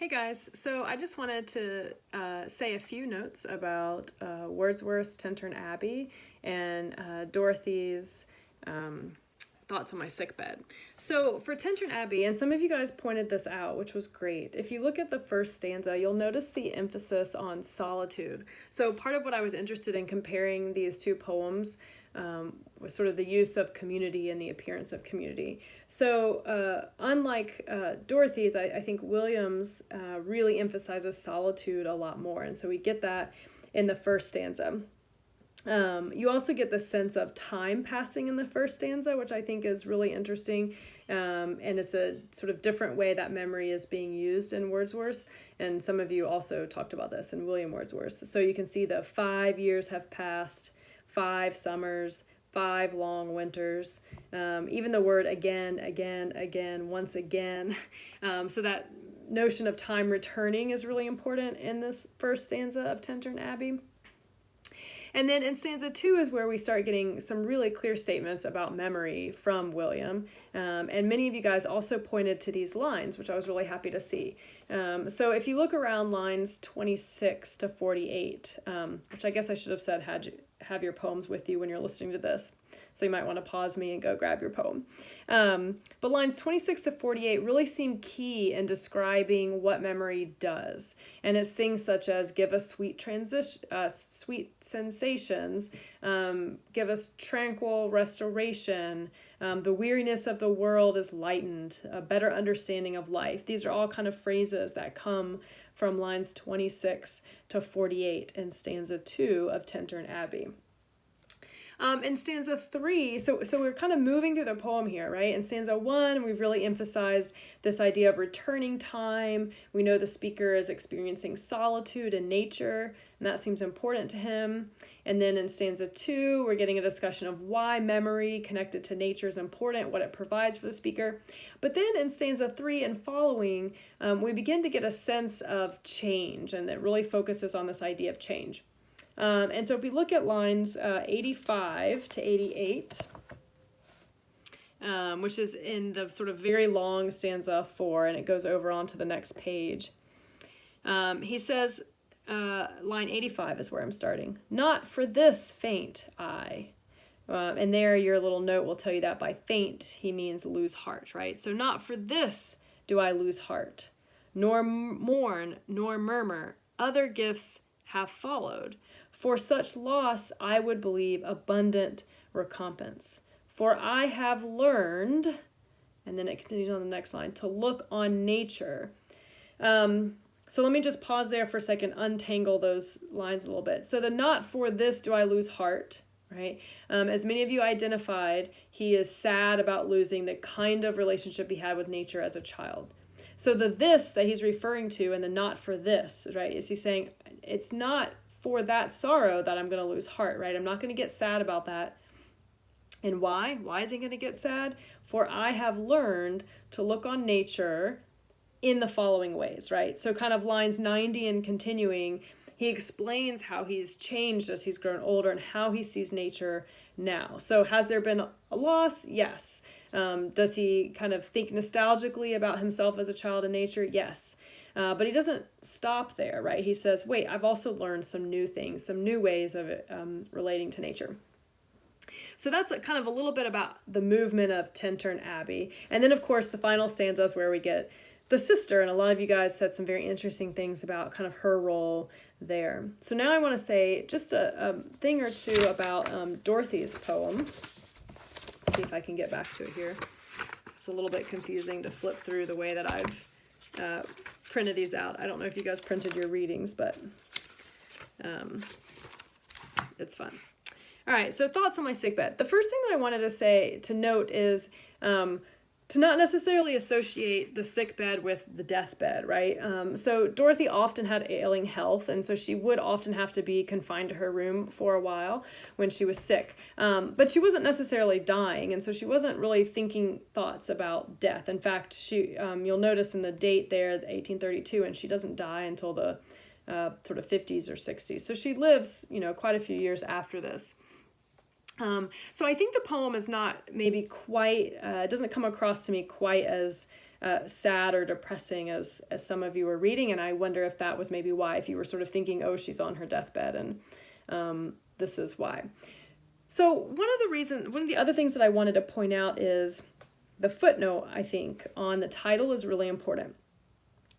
Hey guys, so I just wanted to say a few notes about Wordsworth's Tintern Abbey and Dorothy's thoughts on my sickbed. So for Tintern Abbey, and some of you guys pointed this out, which was great. If you look at the first stanza, you'll notice the emphasis on solitude. So part of what I was interested in comparing these two poems was sort of the use of community and the appearance of community. So unlike Dorothy's, I think William's really emphasizes solitude a lot more. And so we get that in the first stanza. You also get the sense of time passing in the first stanza, which I think is really interesting. And it's a sort of different way that memory is being used in Wordsworth. And some of you also talked about this in William Wordsworth. So you can see the 5 years have passed, 5 summers, 5 long winters, even the word again, again, again, once again. So that notion of time returning is really important in this first stanza of Tintern Abbey. And then in stanza 2 is where we start getting some really clear statements about memory from William. And many of you guys also pointed to these lines, which I was really happy to see. So if you look around lines 26 to 48, which I guess I should have said have your poems with you when you're listening to this. So you might want to pause me and go grab your poem. But lines 26 to 48 really seem key in describing what memory does. And it's things such as give us sweet sensations, give us tranquil restoration, the weariness of the world is lightened, a better understanding of life. These are all kind of phrases that come from lines 26 to 48 in stanza 2 of Tintern Abbey. In stanza 3, so we're kind of moving through the poem here, right? In stanza 1, we've really emphasized this idea of returning time. We know the speaker is experiencing solitude in nature, and that seems important to him. And then in stanza 2, we're getting a discussion of why memory connected to nature is important, what it provides for the speaker. But then in stanza 3 and following, we begin to get a sense of change, and it really focuses on this idea of change. And so if we look at lines 85 to 88, which is in the sort of very long stanza 4, and it goes over onto the next page, he says, line 85 is where I'm starting. Not for this faint I. And there your little note will tell you that by faint he means lose heart, right? So not for this do I lose heart, nor mourn, nor murmur. Other gifts have followed. For such loss I would believe abundant recompense. For I have learned, and then it continues on the next line, to look on nature. So let me just pause there for a second, untangle those lines a little bit. So the not for this do I lose heart, right? As many of you identified, he is sad about losing the kind of relationship he had with nature as a child. So the this that he's referring to and the not for this, right, is he's saying it's not for that sorrow that I'm going to lose heart, right? I'm not going to get sad about that. And why? Why is he going to get sad? For I have learned to look on nature in the following ways, right? So kind of lines 90 and continuing, he explains how he's changed as he's grown older and how he sees nature now. So has there been a loss? Yes. Does he kind of think nostalgically about himself as a child in nature? Yes. But he doesn't stop there, right? He says, wait, I've also learned some new things, some new ways of relating to nature. So that's kind of a little bit about the movement of Tintern Abbey. And then, of course, the final stanza is where we get the sister. And a lot of you guys said some very interesting things about kind of her role there. So now I want to say just a thing or two about Dorothy's poem. Let's see if I can get back to it here. It's a little bit confusing to flip through the way that I've printed these out. I don't know if you guys printed your readings, but it's fun. All right, so thoughts on my sickbed. The first thing that I wanted to note is to not necessarily associate the sickbed with the deathbed, right? So Dorothy often had ailing health, and so she would often have to be confined to her room for a while when she was sick. But she wasn't necessarily dying, and so she wasn't really thinking thoughts about death. In fact, you'll notice in the date there, 1832, and she doesn't die until the sort of 50s or 60s. So she lives, quite a few years after this. So I think the poem is not maybe quite, it doesn't come across to me quite as sad or depressing as some of you were reading. And I wonder if that was maybe why, if you were sort of thinking, oh, she's on her deathbed, and this is why. So one of the other things that I wanted to point out is the footnote, I think, on the title is really important.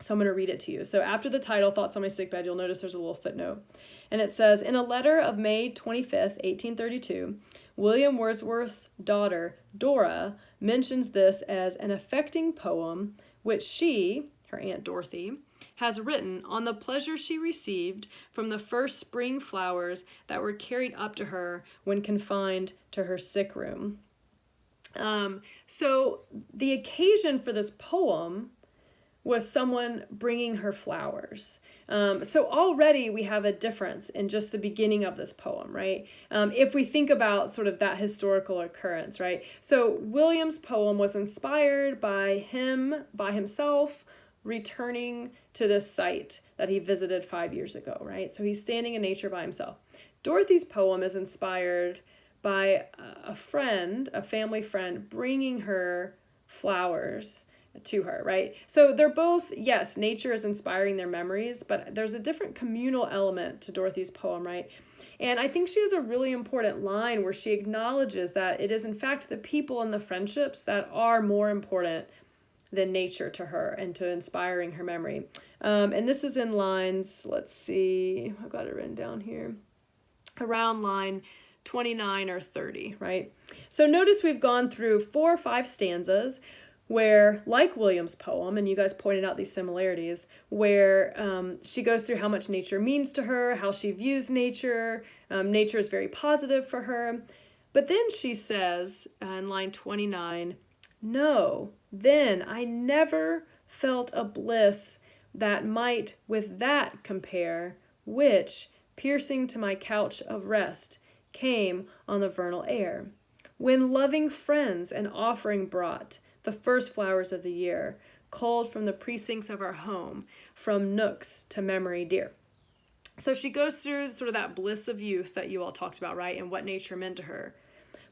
So I'm going to read it to you. So after the title, Thoughts on My Sickbed, you'll notice there's a little footnote. And it says, in a letter of May 25th, 1832, William Wordsworth's daughter, Dora, mentions this as an affecting poem which she, her Aunt Dorothy, has written on the pleasure she received from the first spring flowers that were carried up to her when confined to her sick room. So the occasion for this poem was someone bringing her flowers. So already we have a difference in just the beginning of this poem, right? If we think about sort of that historical occurrence, right? So William's poem was inspired by himself returning to this site that he visited 5 years ago, right? So he's standing in nature by himself. Dorothy's poem is inspired by a family friend, bringing her flowers to her, right? So they're both, yes, nature is inspiring their memories, but there's a different communal element to Dorothy's poem, right? And I think she has a really important line where she acknowledges that it is in fact the people and the friendships that are more important than nature to her and to inspiring her memory. And this is in lines, let's see, I've got it written down here, around line 29 or 30, right? So notice we've gone through 4 or 5 stanzas where, like William's poem, and you guys pointed out these similarities, where she goes through how much nature means to her, how she views nature. Nature is very positive for her. But then she says in line 29, no, then I never felt a bliss that might with that compare, which, piercing to my couch of rest, came on the vernal air, when loving friends an offering brought, the first flowers of the year, culled from the precincts of our home, from nooks to memory dear. So she goes through sort of that bliss of youth that you all talked about, right, and what nature meant to her.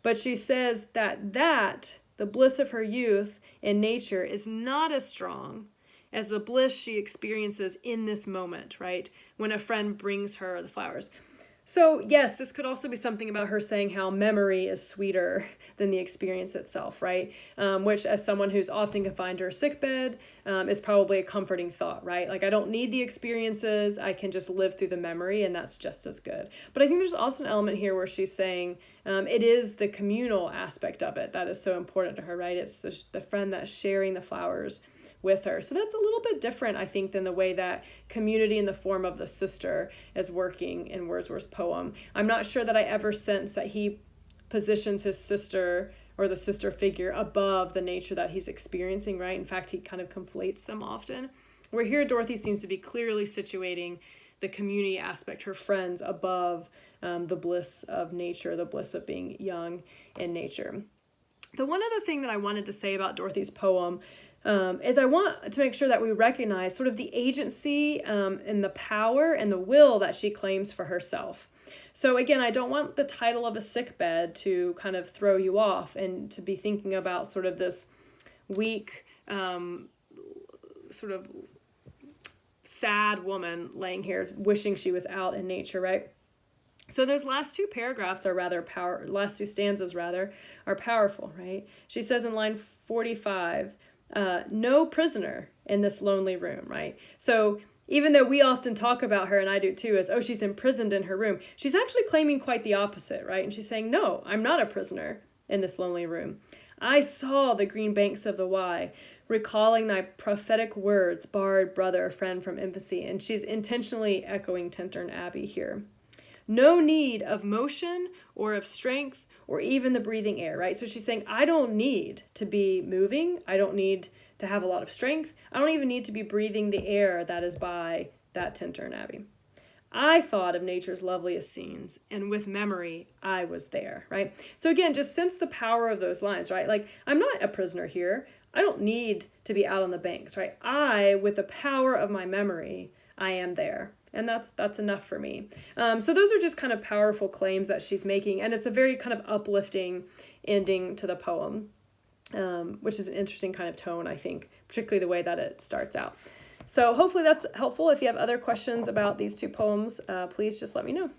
But she says that the bliss of her youth in nature is not as strong as the bliss she experiences in this moment, right, when a friend brings her the flowers. So yes, this could also be something about her saying how memory is sweeter than the experience itself, right? Which, as someone who's often confined to her sickbed, is probably a comforting thought, right? Like, I don't need the experiences, I can just live through the memory, and that's just as good. But I think there's also an element here where she's saying it is the communal aspect of it that is so important to her, right? It's the friend that's sharing the flowers with her. So that's a little bit different, I think, than the way that community in the form of the sister is working in Wordsworth's poem. I'm not sure that I ever sense that he positions his sister or the sister figure above the nature that he's experiencing, right? In fact, he kind of conflates them often. Where here, Dorothy seems to be clearly situating the community aspect, her friends, above the bliss of nature, the bliss of being young in nature. The one other thing that I wanted to say about Dorothy's poem is I want to make sure that we recognize sort of the agency and the power and the will that she claims for herself. So again, I don't want the title of a sickbed to kind of throw you off and to be thinking about sort of this weak, sort of sad woman laying here wishing she was out in nature, right? So those last 2 paragraphs are last 2 stanzas rather, are powerful, right? She says in line 45, no prisoner in this lonely room, right? So even though we often talk about her, and I do too, as, oh, she's imprisoned in her room, she's actually claiming quite the opposite, right? And she's saying, no, I'm not a prisoner in this lonely room. I saw the green banks of the Wye, recalling thy prophetic words, barred brother, friend from infancy. And she's intentionally echoing Tintern Abbey here. No need of motion or of strength or even the breathing air, right? So she's saying, I don't need to be moving. I don't need to have a lot of strength. I don't even need to be breathing the air that is by that Tintern Abbey. I thought of nature's loveliest scenes, and with memory, I was there, right? So again, just sense the power of those lines, right? Like, I'm not a prisoner here. I don't need to be out on the banks, right? With the power of my memory, I am there. And that's enough for me. So those are just kind of powerful claims that she's making, and it's a very kind of uplifting ending to the poem. which is an interesting kind of tone, I think, particularly the way that it starts out. So hopefully that's helpful. If you have other questions about these two poems, please just let me know.